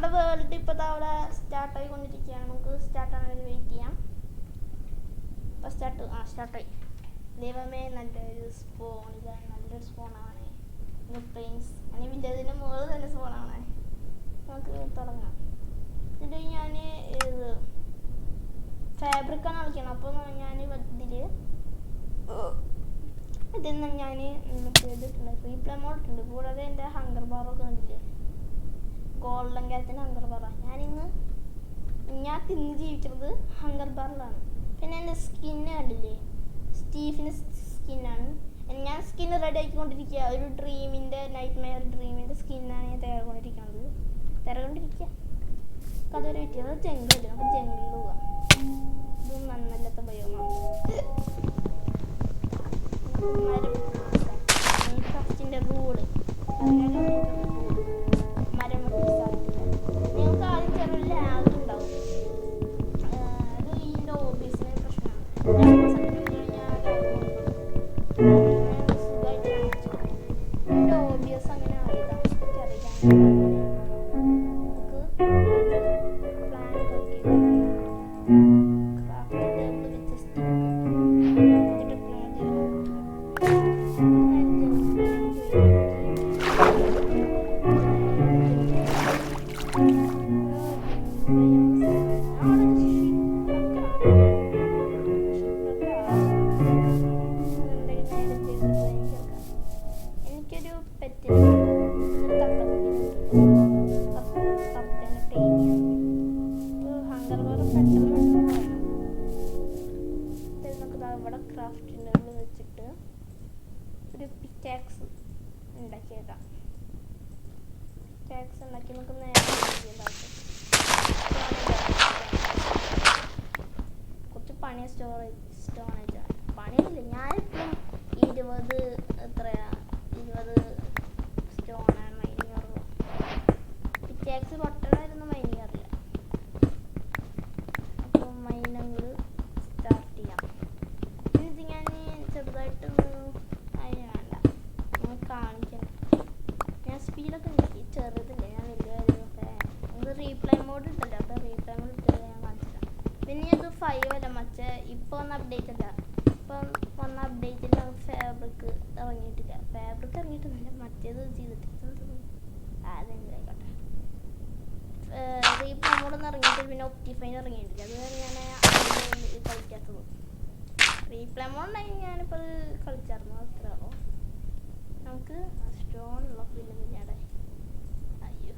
നമ്മുടെ വേൾഡ് ഇപ്പോൾ അവിടെ സ്റ്റാർട്ടായിക്കൊണ്ടിരിക്കുകയാണ്. നമുക്ക് സ്റ്റാർട്ടാകാൻ വെയിറ്റ് ചെയ്യാം. ഇപ്പോൾ സ്റ്റാർട്ടായി. ദൈവമേ, നല്ലൊരു സ്പോൺ. ഇത് നല്ലൊരു സ്പോണാണ്. പ്രിൻസ് അങ്ങനെ വില്ലതിൻ്റെ മുകളിൽ തന്നെ സ്പോണാണ്. നമുക്ക് തുടങ്ങാം. എന്നിട്ട് ഞാൻ ഇത് ഫാബ്രിക്കാണ് കളിക്കണം. അപ്പോൾ ഞാൻ ഇതിൽ ഞാൻ ചെയ്തിട്ടുണ്ട്. റീപ്ലേ മോഡ് ഇട്ടുണ്ട്. കൂടാതെ എൻ്റെ ഹങ്കർ ബാറൊക്കെ കണ്ടില്ലേ, ഗോൾഡൻ കാലത്തിൻ്റെ ഹങ്കർ ബാറാണ്. ഞാൻ തിന്ന് ജീവിക്കുന്നത് ഹങ്കർ ബാറിലാണ്. പിന്നെ എൻ്റെ സ്കിന്ന് കണ്ടില്ലേ, സ്റ്റീഫിൻ്റെ സ്കിന്നാണ്. ഞാൻ സ്കിന്ന് റെഡി ആക്കിക്കൊണ്ടിരിക്കുക. ഒരു ഡ്രീമിൻ്റെ നൈറ്റ് ഡ്രീമിൻ്റെ സ്കിന്നാണ് ഞാൻ തയ്യാറെടുക്കൊണ്ടിരിക്കുന്നത്. അതൊരു വ്യക്തിയാണ്. ജംഗിളില്ല, നമുക്ക് ജംഗിളിൽ പോവാം. ഇതും നന്നല്ലാത്ത ബയോമാണ്. ഫസ്റ്റിൻ്റെ റൂള് മരം വെട്ടി സാധിക്കില്ല. നിങ്ങൾക്ക് ആദ്യം ചെറിയ ലാഗ് ഉണ്ടാവും. അത് ഇതിൻ്റെ ഓബീസിന് പ്രശ്നമാണ്. സുഖമായിട്ട് എൻ്റെ ഓബിയസ് അങ്ങനെ ആയതാണ്. എനിക്കറിയാം. ഇവിടെ ക്രാഫ്റ്റിൻ്റെ വെച്ചിട്ട് ഒരു പിക്കാക്സ് ഉണ്ടാക്കിയേക്കാം. പിക്കാക്സ് ഉണ്ടാക്കി നമുക്ക് നേരെ കുറച്ച് പണിയ സ്റ്റോണേജാണ്. പണിയില്ല, ഞാനിപ്പം 20 സ്റ്റോണാണ് മൈനിങ് ഉള്ളത്. പിക്കാക്സ് പൊട്ടണമായിരുന്നു മൈനിങ് അറിയില്ല. അപ്പോൾ മൈനങ്ങൾ സ്റ്റാർട്ട് ചെയ്യാം. ഇത് ഞാൻ ചെറുതായിട്ടൊന്ന് അതിന് വേണ്ട, നമ്മൾ കാണിക്കണം. ഞാൻ സ്പീഡൊക്കെ ഉണ്ടാക്കി, ചെറുതില്ല, ഞാൻ വലിയ കാര്യമൊക്കെ. നമുക്ക് റീപ്ലൈ മോഡ് ഉണ്ടല്ലോ, അപ്പോൾ റീപ്ലൈ മോഡ് ഇട്ട് ഞാൻ കാണിച്ചിട്ടാണ്. പിന്നെ അത് 5 അല്ല, മറ്റേ ഇപ്പോൾ വന്ന അപ്ഡേറ്റ് അല്ല. ഇപ്പം വന്ന അപ്ഡേറ്റിൽ ഫാബ്രിക് ഇറങ്ങിയിട്ടില്ല. ഫാബ്രിക് ഇറങ്ങിയിട്ടൊന്നുമില്ല, മറ്റേത് ചെയ്തിട്ട് അതെന്തായിക്കോട്ടെ. റീപ്ലൈ മോഡൊന്നും ഇറങ്ങിയിട്ട് പിന്നെ ഒപ്റ്റിഫൈൻ ഇറങ്ങിയിട്ടില്ല. അത് ഞാൻ കളിക്കാത്തത്. റീപ്ലേ മോഡുണ്ടായി ഞാനിപ്പോൾ കളിച്ചായിരുന്നു. അത്രയാണോ? നമുക്ക് സ്റ്റോണുള്ള പിന്നെ കുഞ്ഞാടെ അയ്യോ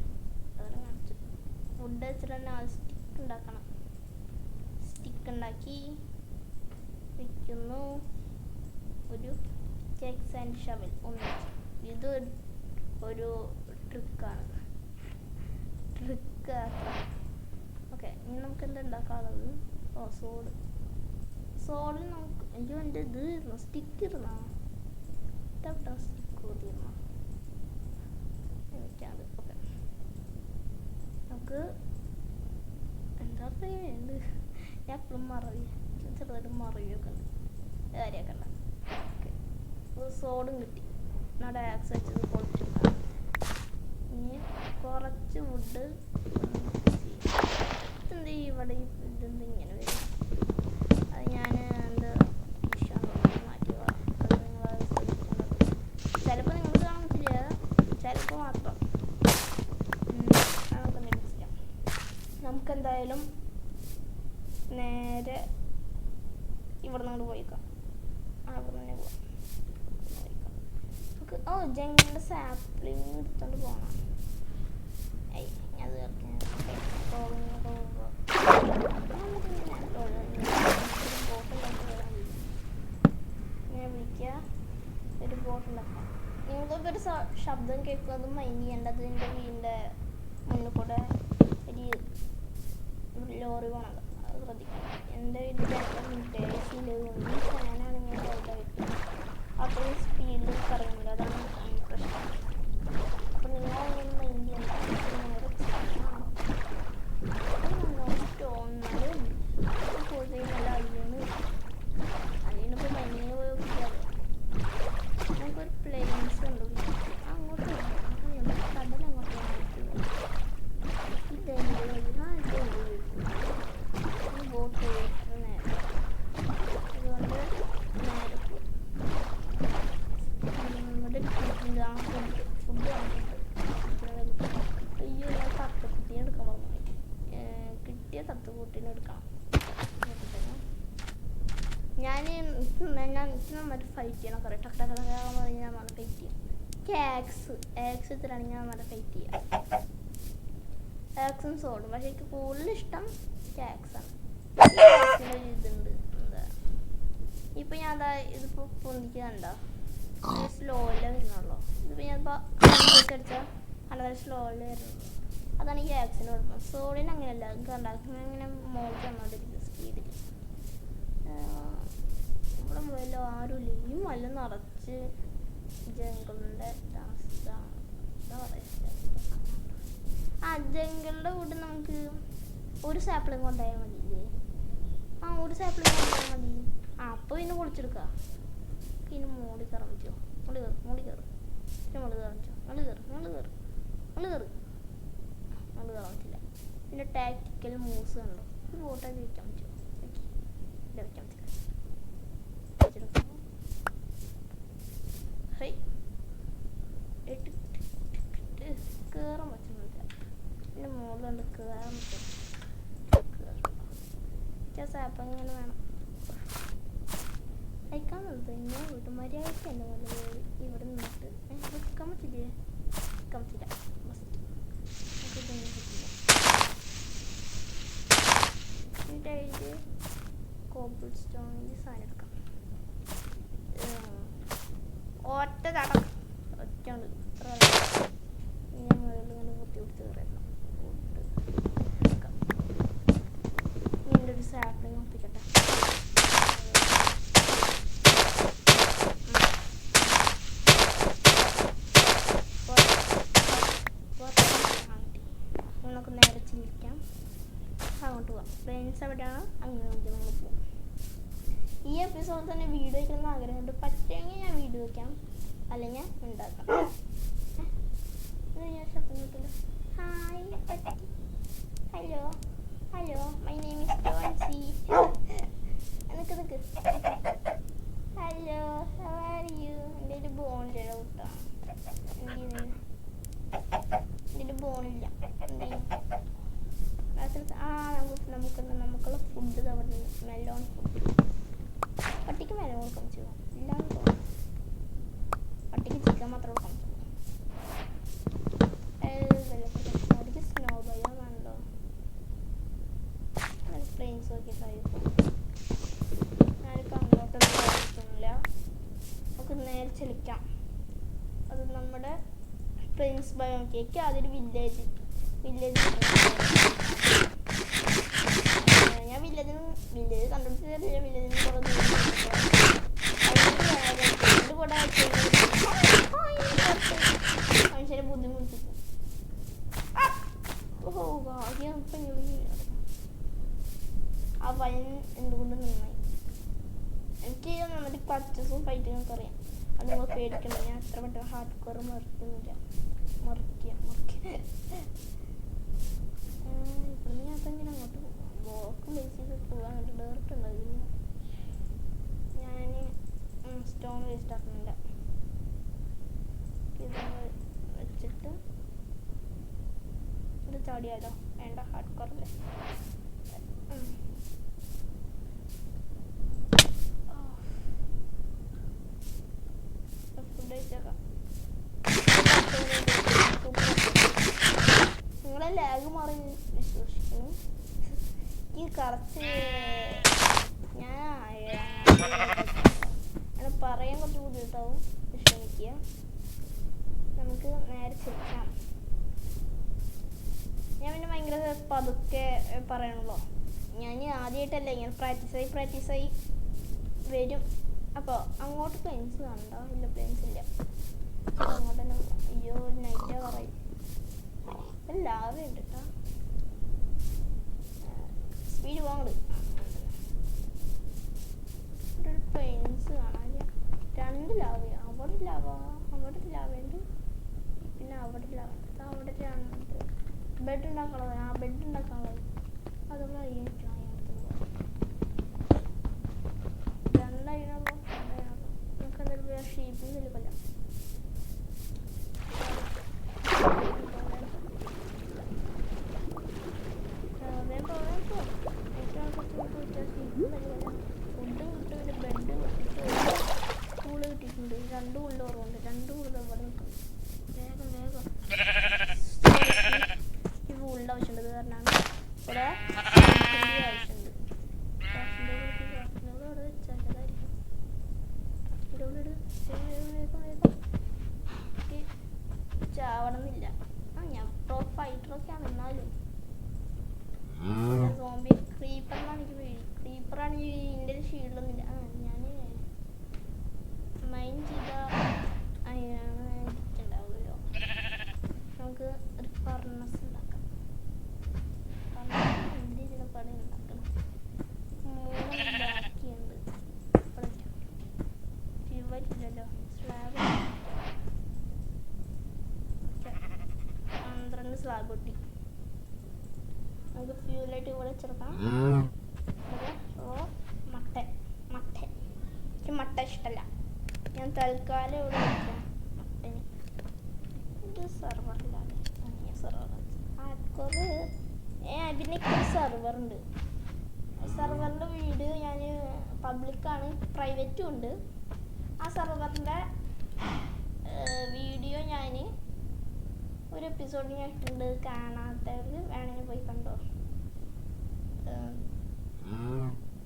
അതെല്ലാം കാണിച്ചു. വുഡ് വെച്ചിട്ട് തന്നെ സ്റ്റിക്ക് ഉണ്ടാക്കണം. സ്റ്റിക്ക് ഉണ്ടാക്കി വയ്ക്കുന്നു. ഒരു ചെക്സ് ആൻഡ് ഷവൽ ഒന്നിച്ച്. ഇത് ഒരു ട്രിക്കാണ്. ഓക്കെ, ഇനി നമുക്ക് എന്താ ഉണ്ടാക്കാനുള്ളത്? സോഡിൽ നമുക്ക് അയ്യോ എൻ്റെ ഇത് ഇരുന്നു, സ്റ്റിക്ക് ഇരുന്നോ? സ്റ്റിക്ക് തീർന്നോ? എനിക്കത് ഓക്കെ. നമുക്ക് എന്താ പറയുന്നത്, ഞാൻ എപ്പോഴും ചെറുതായിട്ട് മറവിയൊക്കെ ഉണ്ട്, കാര്യമൊക്കെ ഉണ്ട്. ഓക്കെ, സോഡും കിട്ടി. നമ്മുടെ ആക്സ് വെച്ചത് പൊളിച്ചെടുക്കാം. ഇനി കുറച്ച് വുഡ് ഇതെന്താ ഇവിടെ ഇതെന്താ ഇങ്ങനെ വരും? അത് ഞാൻ എന്ത് മാറ്റി ചിലപ്പോൾ നിങ്ങൾക്ക് കാണത്തില്ല, ചിലപ്പോൾ മാത്രം. നമുക്കൊന്ന് മിക്സ്. നമുക്കെന്തായാലും നേരെ ഇവിടെ നിന്ന് പോയിക്കാം. അവിടെ തന്നെ പോവാം. നമുക്ക് ജംഗിളിൻ്റെ സാപ്ലിങ് എടുത്തോണ്ട് പോകണം. അത് ഇങ്ങനെ വിളിക്കുക, ഒരു ബോട്ടുണ്ടാക്കാം. നിങ്ങൾക്കൊക്കെ ഒരു ശബ്ദം കേൾക്കുന്നത് മൈൻഡ് ചെയ്യേണ്ടത്. എൻ്റെ വീടിൻ്റെ മുന്നിൽ കൂടെ ഒരു ലോറി പോകണം, അത് ശ്രദ്ധിക്കണം. എൻ്റെ വീടിൻ്റെ ഈ ഫാനാണ് ഞാൻ ചെറുതായിട്ട് അത്രയും സ്പീഡിൽ കറങ്ങുന്നത്, അതാണ് പ്രശ്നം. അപ്പം നിങ്ങളങ്ങനെ മൈൻഡ് ചെയ്യണ്ട. സ്റ്റോണാലും പോയി നല്ല അതിനിപ്പോൾ മൈനിങ് പോയി നോക്കിയാൽ നമുക്കൊരു പ്ലെയിൻസ് ഉണ്ട്. അങ്ങോട്ട് കടൽ അങ്ങോട്ട് എനിക്ക് നന്നായിട്ട് ഫൈറ്റ് ചെയ്യണം. കുറേ ടക്ക് ടക്ക് ടക്കാന്ന് പറഞ്ഞ് ഞാൻ നല്ല ഫൈറ്റ് ചെയ്യും. ആക്സ് എടുത്തിട്ടാണ് ഞാൻ നല്ല ഫൈറ്റ് ചെയ്യുക. ആക്സും സോഡും. പക്ഷെ എനിക്ക് കൂടുതൽ ഇഷ്ടം ആക്സാണ്. ഇതുണ്ട് എന്താ ഇപ്പം ഞാൻ എന്താ ഇതിപ്പോൾ പൊന്തിക്ക് കണ്ടോ സ്ലോയിലേ വരുന്നുള്ളൂ. ഇതിപ്പോൾ ഞാനിപ്പോൾ അടിച്ചാൽ വളരെ സ്ലോയിൽ വരുന്നുള്ളൂ. അതാണ് ഈ ആക്സിന് കുഴപ്പം. സോഡിന് അങ്ങനെയല്ല. കണ്ടാൽ ഇങ്ങനെ മോൾക്ക് വന്നോണ്ടിരിക്കും സ്പീഡിൽ. ഇവിടെ മുതലോ ആരുമില്ല. ഈ മല നിറച്ച് ജംഗിളിൻ്റെ താമസമാണ്. എന്താ പറയുക, ജംഗിളിൻ്റെ കൂടെ നമുക്ക് ഒരു സാപ്പിളും കൊണ്ടുപോയാൽ മതിയില്ലേ? ഒരു സാപ്പിളും കൊണ്ടുപോയാൽ മതി. അപ്പോൾ പിന്നെ പൊളിച്ചെടുക്കാം. പിന്നെ മോളി കയറാൻ പറ്റുമോ? മോളി കയറും. പിന്നെ മോള് കയറാൻ പറ്റുമോ? മോള് കയറും. മോള് കയറാൻ പറ്റില്ല. പിന്നെ ടാക്ടിക്കൽ മൂവ്സ് ഉണ്ടോ? ഈ ബോട്ടൊക്കെ വയ്ക്കാൻ പറ്റുമോ? ഇല്ല, വയ്ക്കാൻ പറ്റില്ല. കയറാൻ പറ്റുന്നില്ല. പിന്നെ മോളുണ്ട് കയറാൻ പറ്റും. സാപ്പം ഇങ്ങനെ വേണം അയക്കാൻ നിർത്തും. ഇങ്ങനെ വീട്ടും മര്യാദയ്ക്ക് എൻ്റെ മുതൽ ഇവിടെ നിന്നിട്ട് വെക്കാൻ പറ്റില്ലേ? വെക്കാൻ പറ്റില്ല. മസ്റ്റ് ഇതൊന്നും പറ്റില്ല. എന്നിട്ട് കോബിൾ സ്റ്റോണിൻ്റെ സാധനം എടുക്കാം. ഒറ്റ തടം ഒറ്റയുണ്ട്. ഞാൻ മുകളിൽ ഇങ്ങനെ കുത്തി കുത്തി കയറണം. ഇതിൻ്റെ ഒരു സാപ്പിളിങ് ഒപ്പിക്കട്ടെ. നമുക്ക് നേരെ ചിരിക്കാം. അങ്ങോട്ട് പോവാം. ഫ്രണ്ട്സ് എവിടെയാണ് അങ്ങനെ നമ്മൾ പോവാം. ഈ എപ്പിസോഡിൽ തന്നെ വീഡിയോ വയ്ക്കണമെന്ന് ആഗ്രഹമുണ്ട്. പറ്റുമെങ്കിൽ ഞാൻ വീഡിയോ വയ്ക്കാം, അല്ലെങ്കിൽ ഞാൻ ഉണ്ടാക്കാം. ഞാൻ ശബ്ദം കിട്ടില്ല. Hi, hello my name is ടോൺസി. Nick hello, how are you? എൻ്റെ ഒരു ബോണില്ല കേട്ടോ. എൻ്റെ ബോണില്ല. നമുക്കുള്ള ഫുഡ് അവിടെ മെലോൺ ഫുഡ്. പട്ടിക്ക് മെലോൺ കൊടുക്കാൻ ചെയ്യുമോ? ഇല്ലാന്ന് തോന്നുന്നു. പട്ടിക്ക് ചിക്കൻ മാത്രം കൊടുക്കാൻ പറ്റും. പട്ടിക്ക് സ്നോ ബയോ വേണ്ടോ? പ്ലെയിൻസ് നോക്കി കഴിക്കും. ഞാനിപ്പോൾ അങ്ങോട്ടൊന്നും കഴിക്കുന്നില്ല. നമുക്ക് നേരെ ചലിക്കാം. അത് നമ്മുടെ പ്ലെയിൻസ് ബയോ നോക്കിയേക്ക്. അതൊരു വില്ലേജ് ഞാൻ വില്ലേജ് കണ്ടുപിടിച്ചില്ല. വില്ലേജിന് കുറേ കൂടെ മനുഷ്യരെ ബുദ്ധിമുട്ടിക്കും. ആ വയൻ എന്തുകൊണ്ട് നന്നായി. എനിക്ക് നന്നായിട്ട് പർച്ചേസും ഫൈറ്റിങ്ങൊക്കെ അറിയാം. അത് നിങ്ങൾ പേടിക്കണം. ഞാൻ അത്ര പെട്ടെന്ന് ഹാർഡ് കോർ മറിക്കുന്നില്ല. മറിക്കുക ഇവിടുന്ന് ഞാൻ അപ്പം ഇങ്ങനെ അങ്ങോട്ട് ബ്ലോക്ക് ബേസ് ചെയ്ത് പോകാൻ അങ്ങോട്ട് ഡയറക്റ്റ് ഉണ്ടാവില്ല. ഞാൻ സ്റ്റോൺ വേസ്റ്റ് ആക്കുന്നില്ല. ഇത് വെച്ചിട്ട് ഇത് ചാടിയാലോ? വേണ്ട, ഹാർഡ് കോറല്ലേ. ഫുഡ് കഴിച്ചേക്കാം. നിങ്ങളെ ലാഗ് മാറി വിശ്വസിക്കുന്നു. ഈ കറച്ച് ഞാൻ പറയാൻ കുറച്ച് ബുദ്ധിമുട്ടാവും. വിശ്രമിക്കുക. നമുക്ക് നേരെ ചെല്ലാം. ഞാൻ പിന്നെ ഭയങ്കര പതുക്കെ പറയണല്ലോ. ഞാൻ ആദ്യമായിട്ടല്ലേ ഇങ്ങനെ പ്രാക്ടീസായി വരും. അപ്പോൾ അങ്ങോട്ട് പ്ലെയിൻസ് കാണണ്ടോ? ഇല്ല, പ്ലെയിൻസ് ഇല്ല. അങ്ങോട്ട് തന്നെ പോവാം. അയ്യോ, നൈറ്റാ പറയും. ലാവയുണ്ട് കേട്ടോ. സ്പീഡ് പോകണ്ട്. ഇവിടെ ഒരു പ്ലെയിൻസ് കാണാനില്ല. 2 ലാവയാണ്. അവിടെ ലാവയുണ്ട്. പിന്നെ അവിടെ ലാവുണ്ട്. അവിടെ 2 ബെഡ് ഉണ്ടാക്കാനുള്ളത്. അതൊക്കെ അയ്യായിട്ടാണ്. രണ്ടായിരമുള്ളൂ. നമുക്ക് എന്തായാലും ഷീപ്പിൽ നിൽക്കില്ല. ഫുഡും കിട്ടും. 2 ഉള്ളോറുണ്ട് 2 ഉള്ള ഇവിടെ നിൽക്കും. വേഗം വേഗം ഈ വൂളിൻ്റെ ആവശ്യമുണ്ട്. ഇത് കാരണമാണ് ഇവിടെ ആവശ്യമുണ്ട്. അവിടെ വെച്ചാലായിരിക്കും ഇട് വേഗം വേഗം ചാവണമെന്നില്ല. ഞാൻ പ്രോ ഫൈറ്ററൊക്കെയാണ്. എന്നാലും സോംബി ക്രീപ്പറാണ് എനിക്ക് പേടി. ക്രീപ്പറാണ് ഇതിൻ്റെ ഷീൽഡൊന്നുമില്ല. ഞാൻ മൈൻഡ് ചെയ്ത അതിനാണ് ഉണ്ടാവുമല്ലോ. നമുക്ക് ഒരു ഫർണസ് ഉണ്ടാക്കാം. എന്ത് രീതിയിലുള്ള പണി ഉണ്ടാക്കണം. 3 ബാക്കിയുണ്ട്. ഫ്യൂവലില്ലല്ലോ. സ്ലാബ് 12 സ്ലാബ് പൊട്ടി. നമുക്ക് ഫ്യൂലായിട്ട് ഇവിടെ വെച്ചെടുക്കണം. എനിക്ക് മട്ട ഇഷ്ടമല്ല. ഞാൻ തൽക്കാലം ഇവിടെ വയ്ക്കാം മട്ടന്. ഇത് സെർവറിലാണ്. അതിനൊക്കെ ഒരു സെർവറുണ്ട്. സെർവറിൻ്റെ വീഡിയോ ഞാൻ പബ്ലിക്കാണ്, പ്രൈവറ്റും ഉണ്ട്. ആ സെർവറിൻ്റെ വീഡിയോ ഞാൻ ഒരു എപ്പിസോഡ് ഞാൻ ഇട്ടുണ്ട്. കാണാത്തവർ വേണമെങ്കിൽ പോയി കണ്ടോ.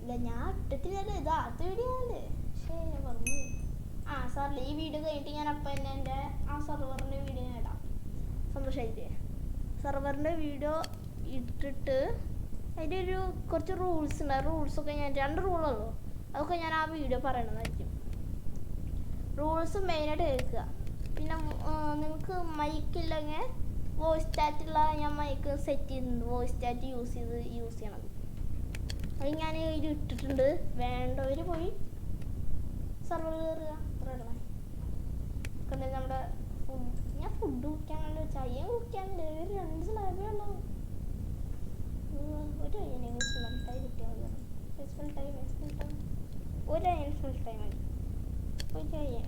ഇല്ല ഞാൻ ഇട്ടത്തില്ലല്ലോ. ഇത് ആദ്യത്തെ വീഡിയോ അല്ലേ. പക്ഷേ ഞാൻ പറഞ്ഞു സാറില്ല. ഈ വീഡിയോ കഴിഞ്ഞിട്ട് ഞാൻ അപ്പം തന്നെ എൻ്റെ ആ സെർവറിൻ്റെ വീഡിയോ ഞാൻ ഇടാം. സന്തോഷമായില്ലേ? സെർവറിൻ്റെ വീഡിയോ ഇട്ടിട്ട് അതിൻ്റെ ഒരു കുറച്ച് റൂൾസ് ഉണ്ട്. ആ റൂൾസൊക്കെ ഞാൻ 2 റൂളുള്ളൂ. അതൊക്കെ ഞാൻ ആ വീഡിയോ പറയണതായിരിക്കും. റൂൾസ് മെയിനായിട്ട് കേൾക്കുക. പിന്നെ നിങ്ങൾക്ക് മൈക്കില്ലെങ്കിൽ വോയിസ് ചാറ്റുള്ള ഞാൻ മൈക്ക് സെറ്റ് ചെയ്തിട്ടുണ്ട്. വോയിസ് ചാറ്റ് യൂസ് ചെയ്യണത് അത് ഞാൻ ഇതിൽ ഇട്ടിട്ടുണ്ട്. വേണ്ടവർ പോയി സെർവർ കയറുക. അത്ര ഇടണം. എന്നിട്ട് നമ്മുടെ ഞാൻ ഫുഡ് കുടിക്കാനുള്ള ചായ കുടിക്കാനുണ്ട്. ഒരു 2 സ്ലാബേ ഉള്ളൂ. ഒരു അയ്യനെ സ്മെൽട്ടായി കിട്ടിയാൽ മതി. സ്മെൽട്ടായി ഒരു അയ്യൻ സ്മെൽട്ടായി മതി. മറ്റൊരു അയ്യൻ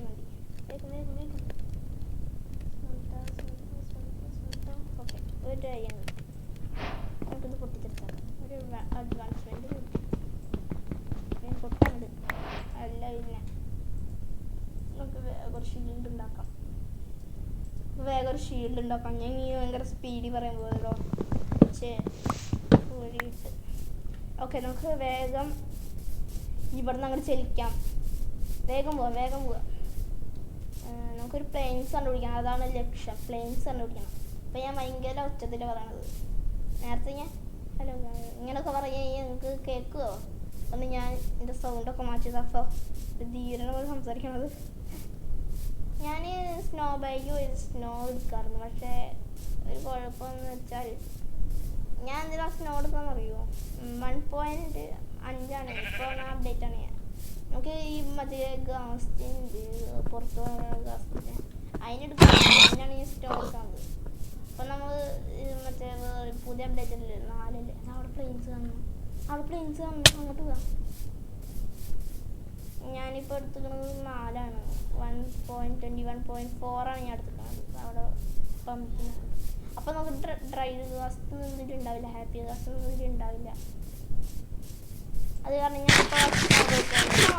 മതി. വേഗം വേഗം വേഗം ഓക്കെ. ഒരു അയ്യൻ നമുക്കിത് പൊട്ടിച്ചെടുക്കാം. ഒരു അഡ്വാൻസ്മെൻറ്റ് കിട്ടി. ഞാൻ പൊട്ടാണ്ട് അല്ല. ഇല്ല നമുക്ക് വേഗം ഷീൽഡ് ഉണ്ടാക്കാം. ഞാൻ ഈ ഭയങ്കര സ്പീഡിൽ പറയാൻ പോയല്ലോ. കൂടിയിട്ട് ഓക്കെ. നമുക്ക് വേഗം ഇവിടെ നിന്ന് അങ്ങോട്ട് ചലിക്കാം. വേഗം പോവാം. നമുക്കൊരു പ്ലെയിൻസ് കണ്ടുപിടിക്കണം. അതാണ് ലക്ഷ്യം. പ്ലെയിൻസ് കണ്ടുപിടിക്കണം. അപ്പം ഞാൻ ഭയങ്കര ഉച്ചത്തിൽ പറയണത്. നേരത്തെ ഞാൻ ഹലോ ഇങ്ങനെയൊക്കെ പറഞ്ഞാൽ നിങ്ങൾക്ക് കേൾക്കുമോ? ഒന്ന് ഞാൻ എൻ്റെ സൗണ്ടൊക്കെ മാറ്റിയതപ്പോൾ ധീരനെ പോലെ സംസാരിക്കണത്. ഞാൻ സ്നോ ബൈക്ക് സ്നോ എടുക്കാറുണ്ട്. പക്ഷേ ഒരു കുഴപ്പമെന്ന് വെച്ചാൽ ഞാൻ എന്തിനാണ് സ്നോ എടുക്കാമെന്ന് അറിയുമോ? 1.5 ഇപ്പോൾ അപ്ഡേറ്റ് ആണ് ഞാൻ. നമുക്ക് ഈ മറ്റേ ഗാസ്റ്റിൻ്റെ പുറത്ത് ഗാസ്റ്റിൻ്റെ അതിനാണ് ഈ സ്നോ എടുക്കുന്നത്. അപ്പോൾ നമ്മൾ മറ്റേ പുതിയ അപ്ഡേറ്റ് അല്ലേ 4 അല്ലേ. അവിടെ പ്ലെയിൻസ് കാണണം. അങ്ങോട്ട് പോകാം. ഞാനിപ്പോൾ എടുത്തിരിക്കുന്നത് 4 1.21.4 ഞാൻ എടുത്തിരിക്കുന്നത്. അവിടെ പമ്പിന്. അപ്പോൾ നമുക്ക് ഡ്രൈ ഗാസ്റ്റ് നിന്നിട്ടുണ്ടാവില്ല. ഹാപ്പി ഗാസ്റ്റ് നിന്നിട്ടുണ്ടാവില്ല. അത് കാരണം ഞാൻ കണ്ടുപിടിച്ചോ.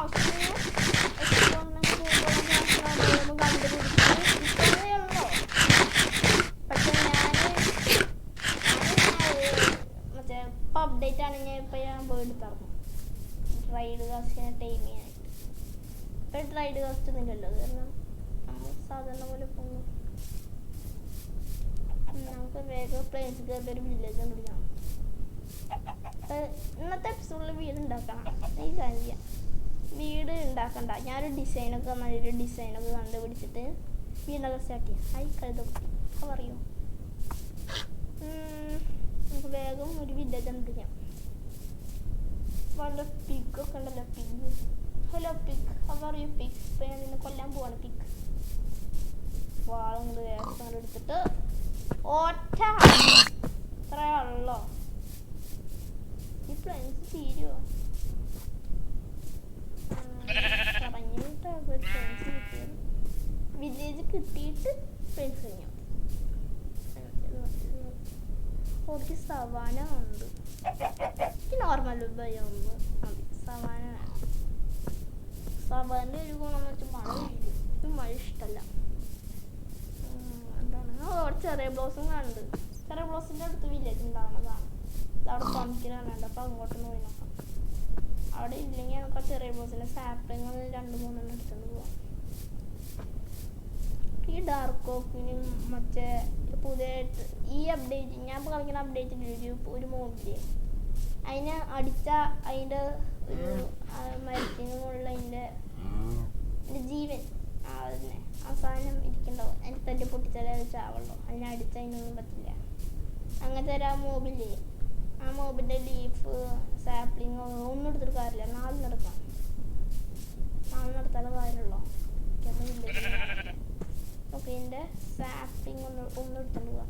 പക്ഷെ മറ്റേ ഇപ്പം അപ്ഡേറ്റ് ആണ്. ഞാൻ പോയി എടുത്തായിരുന്നു ഡ്രൈഡ് കാസ്റ്റിനെ ടൈം ചെയ്യാനായിട്ട്. ഇപ്പം ഡ്രൈഡ് കാസ്റ്റ് ഒന്നുമില്ലല്ലോ. അത് കാരണം നമ്മൾ സാധാരണ പോലെ പോകുന്നു. നമുക്ക് വേഗം പ്ലേസ് കയറി ഒരു വില്ലേജ് കണ്ടുപിടിക്കണം. ഇന്നത്തെ എപ്പിസോഡിൽ വീട് ഉണ്ടാക്കണം. ഈ കാര്യം വീട് ഉണ്ടാക്കണ്ട. ഞാനൊരു നല്ലൊരു ഡിസൈനൊക്കെ കണ്ടുപിടിച്ചിട്ട് വീടൊക്കെ സ്റ്റാർട്ട് ചെയ്യാം. കഴുതൊക്കെ പറയൂ. നമുക്ക് വേഗം ഒരു വില്ലേജ് കണ്ടുപിടിക്കാം. വളരെ പിഗൊക്കെ ഉണ്ടല്ലോ. Hello pig, how are U pig? ഇപ്പം ഞാൻ നിന്നെ കൊല്ലാൻ പോവാണ് പിഗ്. വാളങ്ങൾ വേഗം എടുത്തിട്ട് ഒറ്റ ഇത്രയുള്ളോ? ഈ പ്ലെയിൻസ് തീരുമോ? പറഞ്ഞിട്ട് പ്ലെയിൻസ് കിട്ടിയത് വില്ലേജ് കിട്ടിയിട്ട് പ്ലെയിൻസ് കഴിഞ്ഞു. ഓക്കെ സവാന ഉണ്ട്. ഈ നോർമൽ ഉപയോഗം മതി. സവാന സബറിന്റെ ഒരു ഗുണം വെച്ചാൽ മഴ പെയ്യും. എനിക്ക് മഴ ഇഷ്ടമല്ല. എന്താണ് ചെറിയ ബ്ലോസം കാണുന്നുണ്ട്. ചെറിയ ബ്ലോസിന്റെ അടുത്ത് വില്ലേജ് ഉണ്ടാവുന്നതാണ്. അവിടെ പണിക്കാനുണ്ട്. അപ്പൊ അങ്ങോട്ട് പോയി നോക്കാം. അവിടെ ഇല്ലെങ്കിൽ നമുക്ക് ആ ചെറിയ ബ്ലോസിന്റെ സാപ്ലിങ്ങൾ 2-3 എടുത്തുകൊണ്ട് പോവാം. ഈ ഡാർക്ക് ഓക്കിനും മറ്റേ പുതിയതായിട്ട് ഈ അപ്ഡേറ്റ് ഞാൻ ഇപ്പോൾ കളിക്കുന്ന അപ്ഡേറ്റിൽ ഒരു മോബില് അതിനെ അടിച്ച അതിൻ്റെ ഒരു മരത്തിന് മുകളിൽ അതിൻ്റെ ജീവൻ അതിനെ ആ സാധനം ഇരിക്കണ്ടാവും. അതിന് തല്ലി പൊട്ടിച്ചാലേ അത് ചാവുള്ളൂ. അതിനെ അടിച്ച അതിനൊന്നും പറ്റില്ല. അങ്ങനത്തെ ഒരു ആ മോബില്ലേ ആ മോബിൻ്റെ ലീഫ് സാപ്ലിങ് ഒന്നും എടുത്തിട്ട് കാര്യമില്ല. 4 എടുക്കാം. 4 എടുത്താലേ കാര്യമുള്ളൂ. ഓക്കെ ഇതിൻ്റെ സാപ്ലിങ് ഒന്ന് എടുത്തോണ്ട് പോവാം.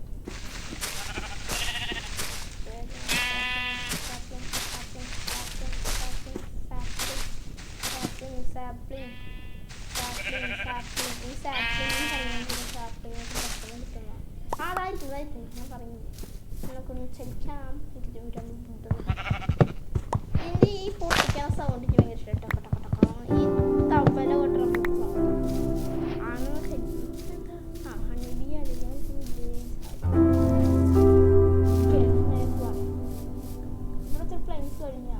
അതായിരിക്കും ഞാൻ പറയുന്നത്. നമുക്കൊന്ന് ചലിക്കാം. ഇതിൻ്റെ ഈ പൊട്ടിക്കാൻ സൗണ്ട് എനിക്ക് ഭയങ്കര ഇഷ്ടം. ഈ തവല കൊട്ടണം അങ്ങനെ ഇവിടുത്തെ ഫ്ലൈൻസ് കഴിഞ്ഞാ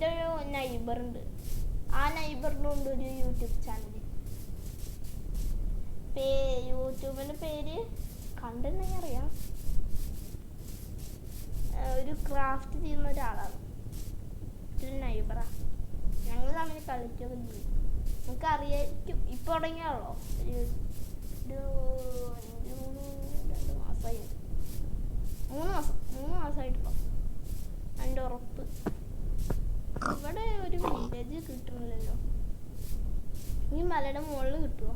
എൻ്റെ ഒരു നൈബർ ഉണ്ട്. ആ നൈബറിനുണ്ട് ഒരു യൂട്യൂബ് ചാനൽ. യൂട്യൂബിൻ്റെ പേര് കണ്ടിട്ടുണ്ടെങ്കിൽ അറിയാം. ഒരു ക്രാഫ്റ്റ് ചെയ്യുന്ന ഒരാളാണ്. ഒരു നൈബറാണ്. ഞങ്ങൾ തമ്മിൽ കളിക്കുകയൊക്കെ ചെയ്യും. നമുക്ക് അറിയായിരിക്കും. ഇപ്പോൾ തുടങ്ങിയാണല്ലോ ഒരു 2 മാസമായി. 3 മാസമായിട്ടിപ്പോൾ എൻ്റെ ഉറപ്പ്. ഇവിടെ ഒരു വില്ലേജ് കിട്ടണില്ലല്ലോ. ഈ മലയുടെ മുകളിൽ കിട്ടുമോ?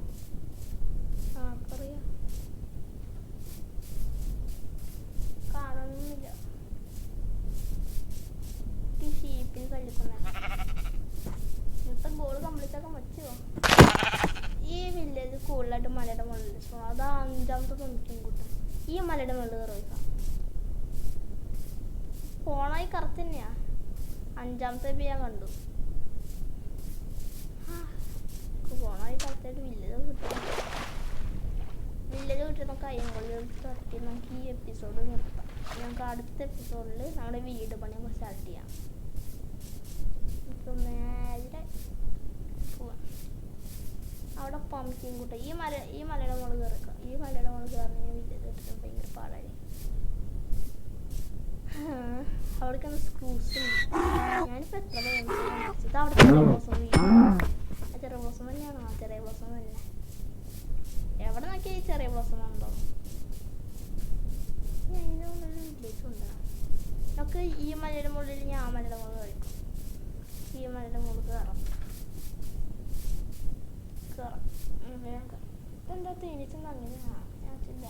ആർക്കറിയാം. കാണുന്നില്ല. ഈ ഷീപ്പിന് കല്ലിക്കുന്ന ഇന്നത്തെ ഗോൾ കംപ്ലീറ്റ് ആക്കാൻ പറ്റുമോ? ഈ വില്ലേജ് കൂടുതലായിട്ട് മലയുടെ മുകളിൽ. അത് 5ാമത്തെ പെൺകുട്ടിയും കൂട്ടും. ഈ മലയുടെ മുകളിൽ കയറി വയ്ക്കാം. പോണായി കറക്റ്റ് തന്നെയാ. 5ാമത്തെ ഞാൻ കണ്ടു. പോണായി കറക്റ്റായിട്ട് വില്ലേജ് കിട്ടും. വില്ലേജ് കിട്ടുന്ന കയ്യുമ്പോൾ തട്ടി നമുക്ക് ഈ എപ്പിസോഡ് നിർത്താം. ഞങ്ങൾക്ക് അടുത്ത എപ്പിസോഡിൽ നമ്മുടെ വീട് പണി നമുക്ക് സ്റ്റാർട്ട് ചെയ്യാം. ഇപ്പം നേരെ പോവാം. അവിടെ പമ്പിങ് കൂട്ടം. ഈ മലയുടെ മുകളിൽ കയറിക്കാം. ഈ മലയുടെ മുകളിൽ കയറി വില്ലേജ് കിട്ടുന്നത് ഭയങ്കര പാടായി. അവിടേക്കാണ് സ്ക്രൂസ്. ഞാനിപ്പോൾ എത്ര പേര് അവിടെ ചെറിയ ബ്ലോസം ചെറിയ ബ്ലോസം തന്നെയാണോ? ചെറിയ ബ്ലോസം തന്നെ. എവിടെ നോക്കിയാൽ ചെറിയ ബ്ലോസം ഉണ്ടോ? അതിൻ്റെ മുകളിൽ വില്ലേജ് ഉണ്ടോ? നമുക്ക് ഈ മലയുടെ മുകളിൽ ഞാൻ ആ മലയുടെ മുകളിൽ കഴിക്കും. ഈ മലയുടെ മുകളിൽ കയറാം. ഇതെന്താ തേനീച്ചെന്ന് അങ്ങനെയാ? ഞാൻ ചില്ല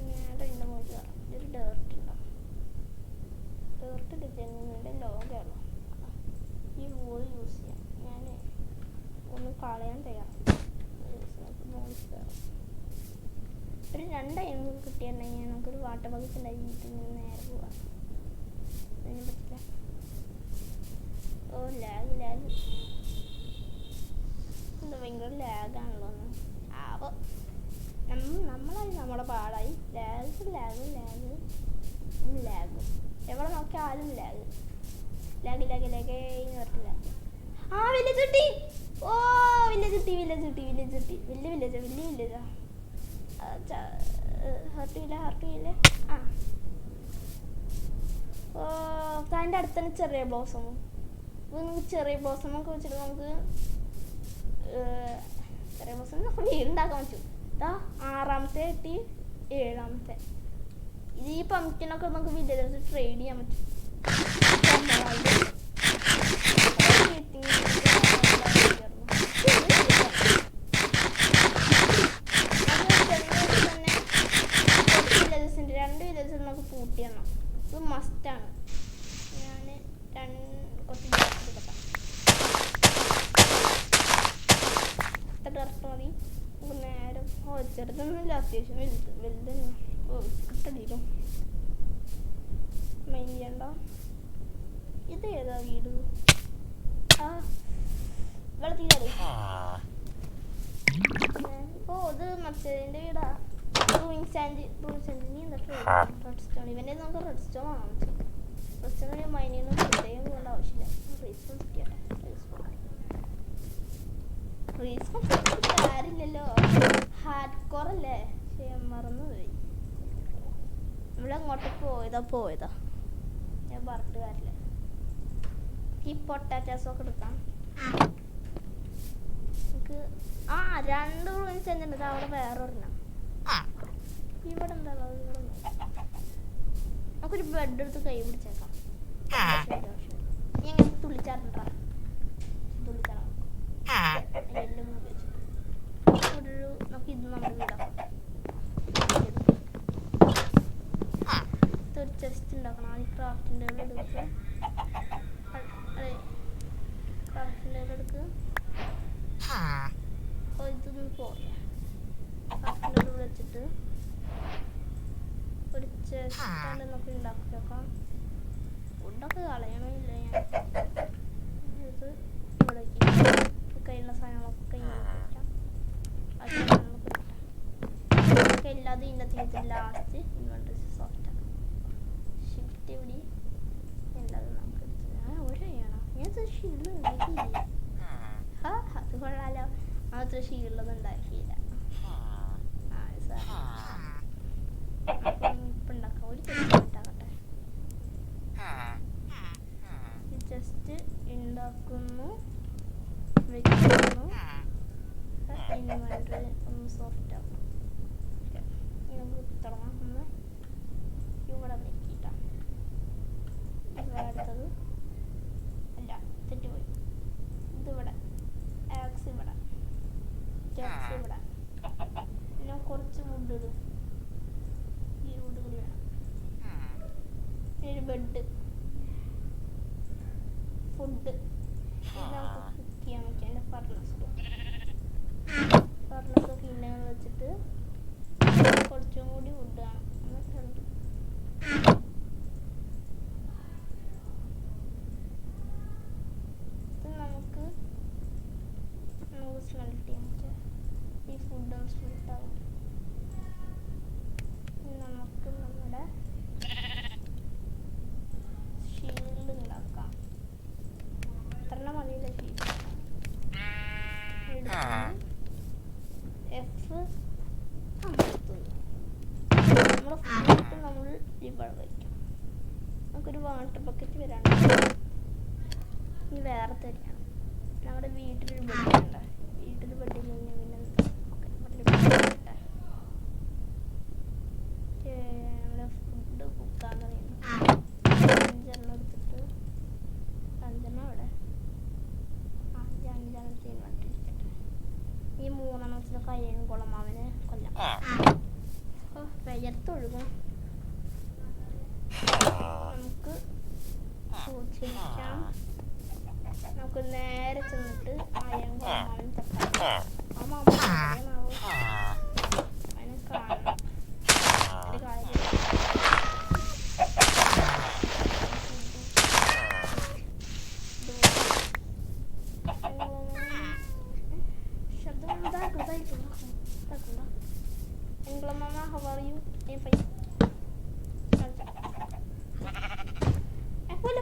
നേരെ ഇതിൻ്റെ മുകളിൽ കയറാം. ഇതൊരു ഡേർട്ട് ഉണ്ടാവും. ഡേർട്ട് ഡിസൈനിങ്ങിൻ്റെ ലോഗാണോ? ഈ വോൾ യൂസ് ചെയ്യാം. ഞാൻ ഒന്ന് കളയാൻ തയ്യാറാണ്. മുകളിൽ കയറാം. ഒരു 2 അയൺ കിട്ടിയിട്ടുണ്ടെങ്കിൽ നമുക്കൊരു വാട്ടർ ബക്കറ്റ് ഉണ്ടായിട്ട് ഇങ്ങനെ നേരെ പോവാം. അതിനെ പറ്റില്ല. ഓ ലാഗ് എന്താ ഭയങ്കര ലാഗാണല്ലോ. അപ്പോൾ നമ്മളായി നമ്മുടെ പാടായി. ലാഗും എവിടെ നോക്കി ആരും ലാഗ് പറഞ്ഞില്ല. ആ വില്ലേജ് കിട്ടി. ഓ വില്ലേജ് കിട്ടി. വലിയ വില്ലേജാ. ഹർട്ടിയില്ല. ആ ഓ അതിൻ്റെ അടുത്ത് തന്നെ ചെറിയ ബ്ലോസമും. നമുക്ക് ചെറിയ ബ്ലോസമൊക്കെ വെച്ചിട്ട് നമുക്ക് ചെറിയ ബ്ലോസം വീടുണ്ടാക്കാൻ പറ്റും. 6ാമത്തെ കിട്ടി. 7ാമത്തെ. ഇത് ഈ പമ്പിനൊക്കെ നമുക്ക് വില്ലേജ് ട്രേഡ് ചെയ്യാൻ പറ്റും. നമുക്ക് പൂട്ടിയണം. ഇത് മസ്റ്റാണ്. ഞാൻ കുറച്ച് ഡയറക്റ്റ് മതി. നേരം ചെറുതൊന്നുമില്ല, അത്യാവശ്യം വലുത് കിട്ടടിയിലും മെയിൻ ചെയ്യണ്ട. ഇത് ഏതാ വീട്? വെള്ളത്തിൽ കയറി. ഇത് മറ്റേതിൻ്റെ വീടാ. നീ എന്താ റെഡ് സ്റ്റോൺ? ഇവൻ്റെ നമുക്ക് റെഡ് സ്റ്റോൺ ആണ്. റെഡ് സ്റ്റോൺ മൈനിന്ന് പ്രത്യേകം പോകേണ്ട ആവശ്യമില്ല. കാര്യമില്ലല്ലോ. ഹാർഡ് കോർ അല്ലേ? മറന്നുപോയി. നമ്മളങ്ങോട്ട് പോയതാ. ഞാൻ പറഞ്ഞിട്ട് കാര്യമില്ല. ഈ പൊട്ടാറ്റോസൊക്കെ എടുക്കാം. നമുക്ക് 2 റൂംസ് എന്തുണ്ട്? അവിടെ വേറെ ഒരെണ്ണം. ഇവിടെ എന്താ നമുക്കൊരു ബെഡ് എടുത്ത് കൈ പിടിച്ചേക്കാം. ഇങ്ങനെ തുള്ളിച്ചാറുണ്ടാ എല്ലാം ഉപയോഗിച്ചിട്ട് നമുക്ക് ഇത് നമ്മുടെ വീടാക്കാം. ഒരു ചെസ്റ്റ് ഉണ്ടാക്കണം. ഈ ക്രാഫ്റ്റിൻ്റെ എടുക്കുക. ഇതൊന്നും പോരാ. ക്രാഫ്റ്റിൻ്റെ വെച്ചിട്ട് ഒരു ചെസ്റ്റ് നമുക്ക് ഉണ്ടാക്കി വെക്കാം. ഫുഡൊക്കെ കളയണമില്ല. ഞാൻ ഇത് ഇവിടേക്ക് കയ്യിലുള്ള സാധനങ്ങളൊക്കെ ഇങ്ങനെ വയ്ക്കാം. അത് നമുക്ക് എല്ലാതും ഇതിൻ്റെ ലാസ്റ്റ് ഇൻവെൻറ്ററി സോഫ്റ്റ് ഷിഫ്റ്റ് ഇവിടെ ഷീൽഡ് ഉണ്ടാക്കിയില്ലേ? ഹാ അത് കൊള്ളാലോ. മാത്രം ഷീൽഡൊന്നും ഉണ്ടാക്കിയില്ല. അപ്പം ഇപ്പം ഉണ്ടാക്കാം. ഒരു ചെറിയ ഉണ്ടാക്കട്ടെ. ജസ്റ്റ് ഉണ്ടാക്കുന്നു, വെക്കുന്നു, ഇൻവെന്ററി ഒന്ന് സോഫ്റ്റ് ആവും. നമുക്ക് തുടങ്ങാം. ഒന്ന് ഇവിടെ വെക്കിട്ടാണ്. ഇവിടെ അടുത്തത് അല്ല, തെറ്റുപോയി. ഇതിവിടെ ആക്സ് ഇവിടെ, ടാക്സ് ഇവിടെ. പിന്നെ കുറച്ച് വുഡ് ഇടും. ഈ വുഡ് കൂടി വേണം. ഒരു ബെഡ്, ഫുഡ്. ഇത് നമുക്ക് കുക്ക് ചെയ്യാൻ പറ്റും. എൻ്റെ ഫർണസ് ഒക്കെ ഇല്ലെങ്കിൽ വെച്ചിട്ട് കുറച്ചും കൂടി വുഡ് വേണം. എന്നിട്ടുണ്ട് ഇത് നമുക്ക് സ്മെൽറ്റ് ചെയ്യാൻ പറ്റും. ഈ ഫുഡും സ്മെൽറ്റ് ആവും. നമുക്ക് നമ്മുടെ ഷീൽഡ് ഉണ്ടാക്കാം. എത്ര മതിയില്ല ഷീൽഡ്. എഫ് അമർത്തുന്നു. നമ്മുടെ ഫുഡ് നമ്മൾ ഇവിടെ വയ്ക്കും. നമുക്കൊരു വാട്ടർ ബക്കറ്റ് വരാണ്ട് ഇനി വേറെ തന്നെയാണ്. നമ്മുടെ വീട്ടിലൊരു ബെഡുണ്ട്. വീട്ടിൽ ബെഡിൽ കഴിഞ്ഞാൽ പിന്നെ നമ്മുടെ ഫുഡ് കുക്കാൻ പറയുന്നു. 5 എടുത്തിട്ട് 5 അവിടെ 5 തീരുമാനിട്ടിരിക്കട്ടെ. ഈ 3 കയ്യും കുളമാവിനെ കൊല്ലാം. വിയർത്തൊഴുകും. നമുക്ക് സൂക്ഷിക്കാം. നമുക്ക് നേരെ ചെന്നിട്ട് അയൺ കുളമാവിന് തട്ടാം. ആ മാവ് അതിനെ കാണണം. ഒരു കാര്യം ശബ്ദം ഇതാക്കും. Mama, how are you? I'm fine. Pull.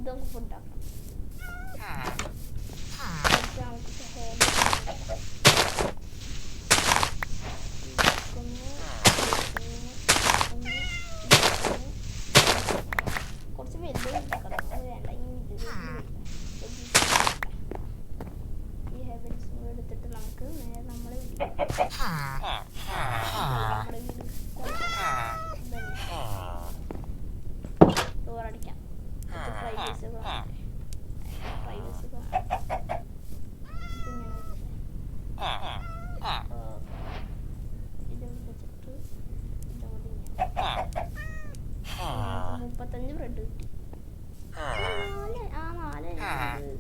Don't put that. കുറച്ച് ഈ ഹെബിറ്റ്സ് എടുത്തിട്ട് നമുക്ക് നേരെ നമ്മളെ ഡോറടിക്കാം. പ്രൈവസി ഇത് വെച്ചിട്ട് 35 ബ്രെഡ് കിട്ടി. 4